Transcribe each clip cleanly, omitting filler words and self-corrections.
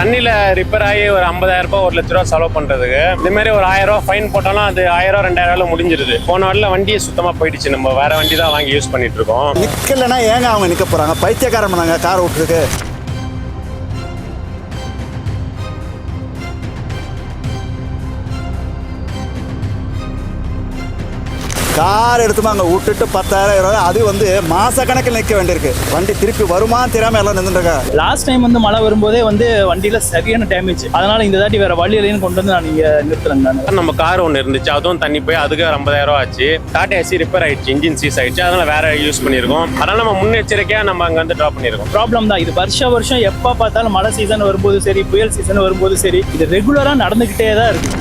தண்ணியில் ரிப்பேர் ஆகி ஒரு 50,000 ரூபாய் 1,00,000 ரூபா செலவு பண்ணுறதுக்கு இதுமாரி ஒரு 1000 ரூபா ஃபைன் போட்டாலும் அது 1000 2000 முடிஞ்சிருது. போன வாட்டில் வண்டியே சுத்தமாக போயிடுச்சு. நம்ம வேற வண்டி தான் வாங்கி யூஸ் பண்ணிட்டு இருக்கோம். நிற்கலைன்னா ஏங்க அவங்க நிற்க போகிறாங்க? பைத்தியக்காரன் பண்ணாங்க கார் விட்டுருக்கு. கார் எடுத்துமா அங்கே விட்டுட்டு 10,000 ரூபாய் அது வந்து மாச கணக்கில் நிற்க வேண்டியிருக்கு. வண்டி திருப்பி வருமானு தெரியாமல் எல்லாம் நின்றுருக்காங்க. லாஸ்ட் டைம் வந்து மழை வரும்போதே வந்து வண்டியில் சரியான டேமேஜ். அதனால இந்த தாட்டி வேற வழி இல்லைன்னு கொண்டு வந்து நான் இங்கே நிறுத்துறேங்க. நம்ம கார் ஒன்று இருந்துச்சு, அதுவும் தண்ணி போய் அதுக்கு 50,000 ரூபா ஆச்சு. டாடா ஏசி ரிப்பேர் ஆயிடுச்சு, இன்ஜின் சீஸ் ஆயிடுச்சு. அதனால வேற யூஸ் பண்ணியிருக்கோம். அதனால நம்ம முன்னெச்சரிக்கையாக நம்ம அங்கே வந்து ட்ராப் பண்ணியிருக்கோம். ப்ராப்ளம் தான் இது. வருஷம் எப்போ பார்த்தாலும் மழை சீசன் வரும்போது சரி, புயல் சீசன் வரும்போது சரி, இது ரெகுலராக நடந்துக்கிட்டே தான் இருக்கு.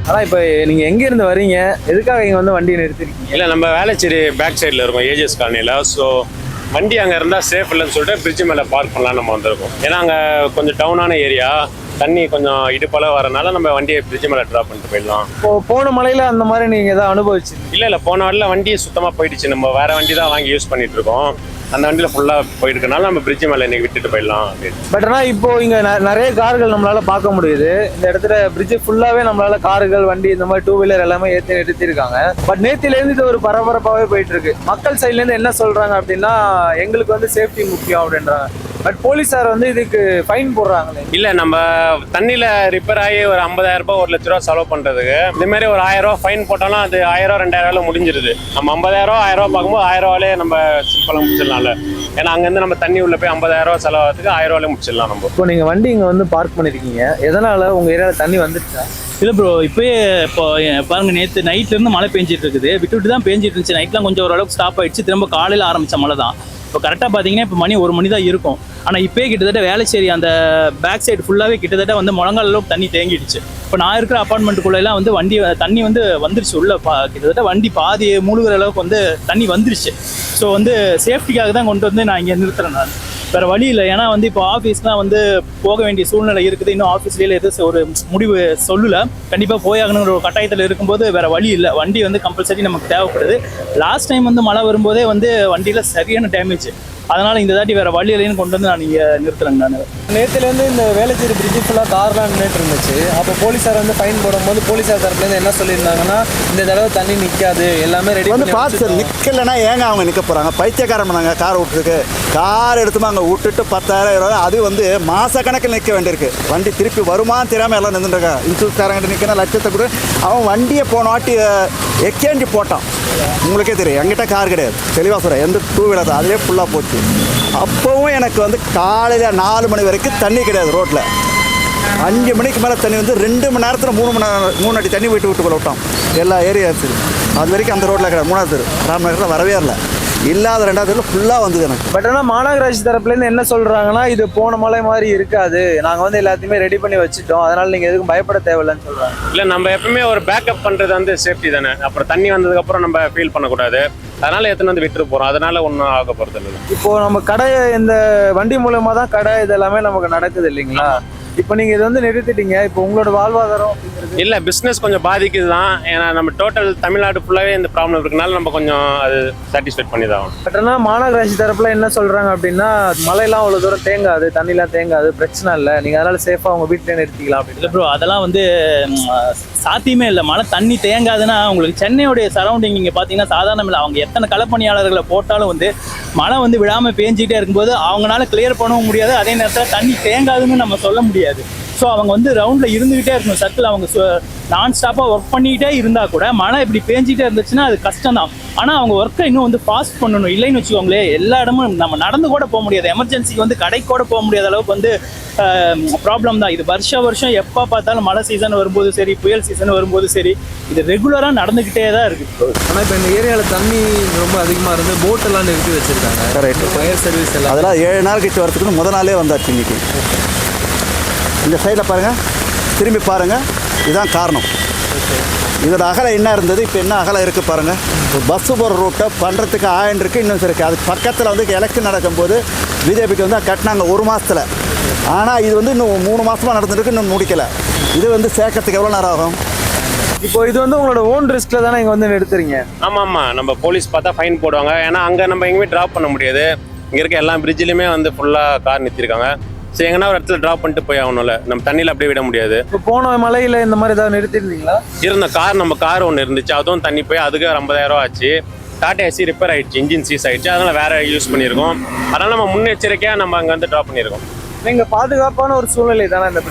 ஆனால் இப்போ நீங்கள் எங்கேருந்து வரீங்க, எதுக்காக இங்கே வந்து வண்டியை நிறுத்திருக்கீங்க? இல்லை, நம்ம வேளச்சேரி பேக் சைடில் இருக்கோம், ஏஜிஎஸ் காலனியில். ஸோ வண்டி அங்கே இருந்தால் சேஃப் இல்லைன்னு சொல்லிட்டு பிரிட்ஜ் மேலே பார்க் பண்ணலாம் நம்ம வந்திருக்கோம். ஏன்னா அங்கே கொஞ்சம் டவுனான ஏரியா, தண்ணி கொஞ்சம் இடுப்பளவு வரனால நம்ம வண்டியை பிரிட்ஜ் மேலே ட்ராப் பண்ணிட்டு போயிடலாம். இப்போ போன மழையில் அந்த மாதிரி நீங்கள் எதாவது அனுபவிச்சு? இல்லை, போன வாட்டில் வண்டியை சுத்தமாக போயிடுச்சு. நம்ம வேற வண்டி தான் வாங்கி யூஸ் பண்ணிட்டு இருக்கோம். அந்த வண்டியில் ஃபுல்லாக போயிருக்கனால நம்ம பிரிட்ஜ் மேலே இன்னைக்கு விட்டுட்டு போயிடலாம் அப்படின்னு. பட் ஆனால் இப்போ இங்கே நிறைய கார்கள் நம்மளால பார்க்க முடியுது. இந்த இடத்துல பிரிட்ஜ் ஃபுல்லாகவே நம்மளால கார்கள், வண்டி, இந்த மாதிரி 2 வீலர் எல்லாமே ஏற்றி நிறுத்திருக்காங்க. பட் நேற்றுலேருந்து இது ஒரு பரபரப்பாகவே போயிட்டு இருக்கு. மக்கள் சைட்லேருந்து என்ன சொல்றாங்க அப்படின்னா, எங்களுக்கு வந்து சேஃப்டி முக்கியம் அப்படின்றாங்க. பட் போலீஸார் வந்து இதுக்கு ஃபைன் போடுறாங்களே. இல்லை, நம்ம தண்ணியில் ரிப்பேர் ஆகி ஒரு 50,000 ரூபாய் 1,00,000 ரூபா செலவு பண்ணுறதுக்கு இதுமாரி ஒரு 1000 ரூபா ஃபைன் போட்டாலும் அது 1000 2000 முடிஞ்சிருது. நம்ம 50,000 1000 ரூபா பார்க்கும்போது 1000 ரூபாயிலே நம்ம சிம்பிளாக முடிச்சிடலாம்ல. ஏன்னா அங்கேருந்து நம்ம தண்ணி உள்ள போய் 50,000 ரூபா செலவாகிறதுக்கு 1000 ரூபாயிலே முடிச்சிடலாம் நம்ம. இப்போ நீங்கள் வண்டி இங்கே வந்து பார்க் பண்ணியிருக்கீங்க, எதனால் உங்கள் ஏரியாவில் தண்ணி வந்துருச்சா? இல்லை ப்ரோ, இப்போ பாருங்க, நேற்று நைட்லேருந்து மழை பெஞ்சிட்டு இருக்குது. விட்டு தான் பெஞ்சிட்டு இருந்துச்சு. நைட்லாம் கொஞ்சம் ஓரளவுக்கு ஸ்டாப் ஆயிடுச்சு. திரும்ப காலையில் ஆரம்பித்த மழை தான். இப்போ கரெக்டாக பார்த்தீங்கன்னா இப்போ மணி 1 மணி தான் இருக்கும். ஆனால் இப்போயே கிட்டத்தட்ட வேளச்சேரி அந்த பேக் சைடு ஃபுல்லாகவே கிட்டத்தட்ட வந்து முழங்கால் அளவுக்கு தண்ணி தேங்கிடுச்சு. இப்போ நான் இருக்கிற அப்பார்ட்மெண்ட்டுக்குள்ளெல்லாம் வந்து தண்ணி வந்து வந்துருச்சு. உள்ள கிட்டத்தட்ட வண்டி பாதி மூழ்கிற அளவுக்கு வந்து தண்ணி வந்துருச்சு. ஸோ வந்து சேஃப்டிக்காக தான் கொண்டு வந்து நான் இங்கே நிறுத்துறேன். நான் வேறு வழி இல்லை. ஏன்னா வந்து இப்போ ஆஃபீஸ்லாம் வந்து போக வேண்டிய சூழ்நிலை இருக்குது. இன்னும் ஆஃபீஸ்லேயே எதுவும் ஒரு முடிவு சொல்லலை. கண்டிப்பாக போயாகணுங்கிற ஒரு கட்டாயத்தில் இருக்கும்போது வேறு வழி இல்லை. வண்டி வந்து கம்பல்சரி நமக்கு தேவைப்படுது. லாஸ்ட் டைம் வந்து மழை வரும்போதே வந்து வண்டியில் சரியான டேமேஜ். அதனால் இந்த தாட்டி வேறு வழி இல்லைன்னு கொண்டு வந்து நான் இங்கே நிறுத்துறேங்க. நான் நேற்றுலேருந்து இந்த வேளச்சேரி பிரிட்ஜு ஃபுல்லாக கார்லாம் நின்றுட்டு இருந்துச்சு. அப்போ போலீஸார் வந்து ஃபைன் போடும்போது போலீஸார் தரப்புலேருந்து என்ன சொல்லியிருந்தாங்கன்னா, இந்த தடவை தண்ணி நிற்காது, எல்லாமே ரெடி வந்து பார்த்து சார். நிற்கலைன்னா ஏங்க அவங்க நிற்க போகிறாங்க? பைத்தியக்காரன் பண்ணாங்க கார் விட்டுருக்கு. கார் எடுத்துமா அங்கே விட்டுட்டு 10,000 ரூபாய் அது வந்து மாச கணக்கில் நிற்க வேண்டியிருக்கு. வண்டி திருப்பி வருமானு தெரியாமல் எல்லாம் நின்றுருக்காங்க. இன்சூரன்ஸ்காரங்கிட்ட நிற்கணும், லட்சத்தை கூட. அவன் வண்டியை போன வாட்டி எக்ஸ்சேஞ்சு போட்டான். உங்களுக்கே தெரியும், என்கிட்ட கார் கிடையாது. தெளிவாக சொல்கிறேன், எந்த 2 வீலர் தான், அதிலே ஃபுல்லாக போச்சு. அப்போவும் எனக்கு வந்து காலையில் 4 மணி வரைக்கும் தண்ணி கிடையாது ரோட்டில். 5 மணிக்கு மேலே தண்ணி வந்து 2 மணி நேரத்தில் 3 அடி தண்ணி விட்டு விட்டோம். எல்லா ஏரியா இருக்குது. அது வரைக்கும் அந்த ரோட்டில் கிடையாது. 3வது தெரு ராமநகரில் வரவே இல்லை. இல்லாத 2வது தெருவில் ஃபுல்லாக வந்தது எனக்கு. பட் ஆனால் மாநகராட்சி தரப்புலேருந்து என்ன சொல்கிறாங்கன்னா, இது போன மழை மாதிரி இருக்காது, நாங்கள் வந்து எல்லாத்தையுமே ரெடி பண்ணி வச்சுட்டோம், அதனால் நீங்கள் எதுக்கும் பயப்பட தேவையில்லைன்னு சொல்கிறாங்க. இல்லை, நம்ம எப்பவுமே ஒரு பேக்கப் பண்ணுறது வந்து சேஃப்டி தானே. அப்புறம் தண்ணி வந்ததுக்கப்புறம் நம்ம ஃபீல் பண்ணக்கூடாது. அதனால எத்தனை வந்து விட்டுட்டு போகிறோம். அதனால ஒன்றும் ஆக போகிறது இல்லை. இப்போது நம்ம கடை, இந்த வண்டி மூலமாக தான் கடை இதெல்லாமே நமக்கு நடக்குது இல்லைங்களா? இப்போ நீங்கள் இது வந்து நிறுத்திட்டீங்க, இப்போ உங்களோட வாழ்வாதாரம் அப்படிங்கிறது? இல்லை, பிஸ்னஸ் கொஞ்சம் பாதிக்குது தான். ஏன்னா நம்ம டோட்டல் தமிழ்நாடு ஃபுல்லாகவே இந்த ப்ராப்ளம் இருக்கனால நம்ம கொஞ்சம் அது சாட்டிஸ்ஃபைட் பண்ணி தான். பட் ஆனால் மாநகராட்சி தரப்புல என்ன சொல்கிறாங்க அப்படின்னா, மழையெல்லாம் அவ்வளோ தூரம் தேங்காது, தண்ணிலாம் தேங்காது, பிரச்சனை இல்லை, நீங்கள் அதனால் சேஃபாக உங்கள் வீட்டிலே நிறுத்திக்கலாம் அப்படின்னு. இல்லை ப்ரோ, அதெல்லாம் வந்து சாத்தியமே இல்லை. மழை தண்ணி தேங்காதுன்னா உங்களுக்கு சென்னையோடைய சரௌண்டிங் நீங்கள் பார்த்தீங்கன்னா சாதாரணம் இல்லை. அவங்க எத்தனை களப்பணியாளர்களை போட்டாலும் வந்து மழை வந்து விடாமல் பேஞ்சிக்கிட்டே இருக்கும்போது அவங்களால கிளியர் பண்ணவும் முடியாது. அதே நேரத்தில் தண்ணி தேங்காதுன்னு நம்ம சொல்ல முடியாது. ஸோ அவங்க வந்து ரவுண்டில் இருந்துக்கிட்டே இருக்கணும். சர்க்கிள் அவங்க நான் ஸ்டாப்பாக ஒர்க் பண்ணிக்கிட்டே இருந்தால் கூட மழை இப்படி பேஞ்சிக்கிட்டே இருந்துச்சுன்னா அது கஷ்டம் தான். ஆனால் அவங்க ஒர்க்கை இன்னும் வந்து ஃபாஸ்ட் பண்ணணும். இல்லைன்னு வச்சுக்கோங்களேன், எல்லா இடமும் நம்ம நடந்து கூட போக முடியாது. எமர்ஜென்சிக்கு வந்து கடைக்கு கூட போக முடியாத அளவுக்கு வந்து ப்ராப்ளம் தான். இது வருஷம் எப்போ பார்த்தாலும் மழை சீசன் வரும்போது சரி, புயல் சீசன் வரும்போது சரி, இது ரெகுலராக நடந்துக்கிட்டே தான் இருக்குது. ஆனால் இப்போ இந்த ஏரியாவில் தண்ணி ரொம்ப அதிகமாக இருந்து போட்டெல்லாம் நிறுத்தி வச்சுருக்காங்க. கரெக்ட். ஃபயர் சர்வீஸ் எல்லாம் அதெல்லாம் 7 நாள் கழிச்சு வரத்துக்குன்னு முதல் நாளே வந்தாச்சு. இன்னைக்கு இந்த சைடில் பாருங்கள், திரும்பி பாருங்கள், இதுதான் காரணம். இதோட அகலம் என்ன இருந்தது, இப்போ என்ன அகலம் இருக்குது பாருங்கள். பஸ்ஸு போகிற ரூட்டை பண்ணுறதுக்கு 1000 இருக்குது, இன்னும் இருக்குது. அதுக்கு பக்கத்தில் வந்து எலெக்ஷன் நடக்கும்போது பிஜேபிக்கு வந்து கட்டினாங்க 1 மாதத்தில். ஆனால் இது வந்து இன்னும் 3 மாதமாக நடந்துருக்கு, இன்னும் முடிக்கலை. இது வந்து சேர்க்கறதுக்கு எவ்வளோ நேரம் ஆகும்? இப்போ இது வந்து உங்களோட ஓன் ரிஸ்கில் தானே இங்கே வந்து நிறுத்துறீங்க? ஆமாம், நம்ம போலீஸ் பார்த்தா ஃபைன் போடுவாங்க. ஏன்னா அங்கே நம்ம எங்கேயுமே ட்ராப் பண்ண முடியாது. இங்கே இருக்க எல்லா பிரிட்ஜிலுமே வந்து ஃபுல்லாக கார் நிறுத்திருக்காங்க. ஸோ எங்கன்னா ஒரு இடத்துல ட்ராப் பண்ணிட்டு போய் ஆகணும்ல, நம்ம தண்ணியில் அப்படியே விட முடியாது. இப்போ போன மலையில இந்த மாதிரி ஏதாவது நிறுத்திருந்தீங்களா? இருந்த நம்ம கார் ஒன்று இருந்துச்சு, அதுவும் தண்ணி போய் அதுக்கு 50,000 ரூபா ஆச்சு. டாடா ஏசி ரிப்பேர் ஆயிடுச்சு, இன்ஜின் சீஸ் ஆயிடுச்சு, அதனால வேற யூஸ் பண்ணியிருக்கோம். அதனால நம்ம முன்னெச்சரிக்கையாக நம்ம அங்கே வந்து ட்ராப் பண்ணியிருக்கோம். நீங்க பாதுகாப்பான ஒரு சூழ்நிலை தானே இந்த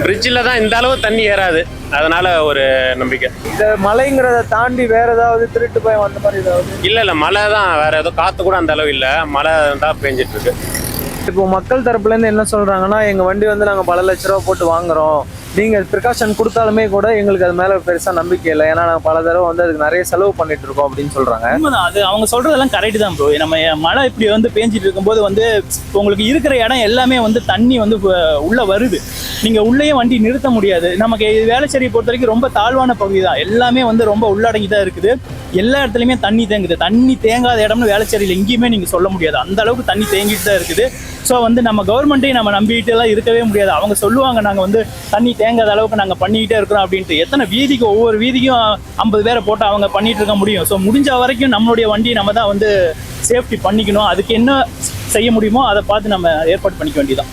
பிரிட்ஜில் தான் இந்த அளவு தண்ணி ஏறாது, அதனால ஒரு நம்பிக்கை. இந்த மலைங்கிறத தாண்டி வேற ஏதாவது திருட்டு பயம் அந்த மாதிரி ஏதாவது? இல்லை மழை தான், வேற ஏதோ காற்று கூட அந்த அளவு இல்லை, மழை தான் பெஞ்சிட்டு இருக்கு. இப்போ மக்கள் தரப்புல இருந்து என்ன சொல்றாங்கன்னா, எங்க வண்டி வந்து நாங்க பல லட்ச ரூபா போட்டு வாங்குறோம், நீங்க ப்ரிகாஷன் கொடுத்தாலுமே கூட எங்களுக்கு அது மேல பெருசா நம்பிக்கை இல்லை, ஏன்னா நாங்கள் பல தடவை வந்து அதுக்கு நிறைய செலவு பண்ணிட்டு இருக்கோம் அப்படின்னு சொல்றாங்க. உண்மைதான், அது அவங்க சொல்றதெல்லாம் கரெக்ட் தான் ப்ரோ. நம்ம மழை இப்படி வந்து பேஞ்சிட்டு இருக்கும்போது வந்து உங்களுக்கு இருக்கிற இடம் எல்லாமே வந்து தண்ணி வந்து உள்ள வருது, நீங்க உள்ளேயே வண்டி நிறுத்த முடியாது. நமக்கு வேளச்சேரியை பொறுத்த வரைக்கும் ரொம்ப தாழ்வான பகுதி தான், எல்லாமே வந்து ரொம்ப உள்ளடங்கி தான் இருக்குது. எல்லா இடத்துலையுமே தண்ணி தேங்குது. தண்ணி தேங்காத இடம்னு வேளச்சேரியில் எங்கேயுமே நீங்க சொல்ல முடியாது, அந்த அளவுக்கு தண்ணி தேங்கிட்டு தான் இருக்குது. ஸோ வந்து நம்ம கவர்மெண்ட்டையும் நம்ம நம்பிட்டு எல்லாம் இருக்கவே முடியாது. அவங்க சொல்லுவாங்க நாங்கள் வந்து தண்ணி தேங்காத அளவுக்கு நாங்கள் பண்ணிக்கிட்டே இருக்கிறோம் அப்படின்ட்டு. எத்தனை வீதிக்கு ஒவ்வொரு வீதிக்கும் 50 பேரை போட்டு அவங்க பண்ணிட்டு இருக்க முடியும்? ஸோ முடிஞ்ச வரைக்கும் நம்மளுடைய வண்டி நம்ம தான் வந்து சேஃப்டி பண்ணிக்கணும். அதுக்கு என்ன செய்ய முடியுமோ அதை பார்த்து நம்ம ஏற்பாடு பண்ணிக்க வேண்டியதான்.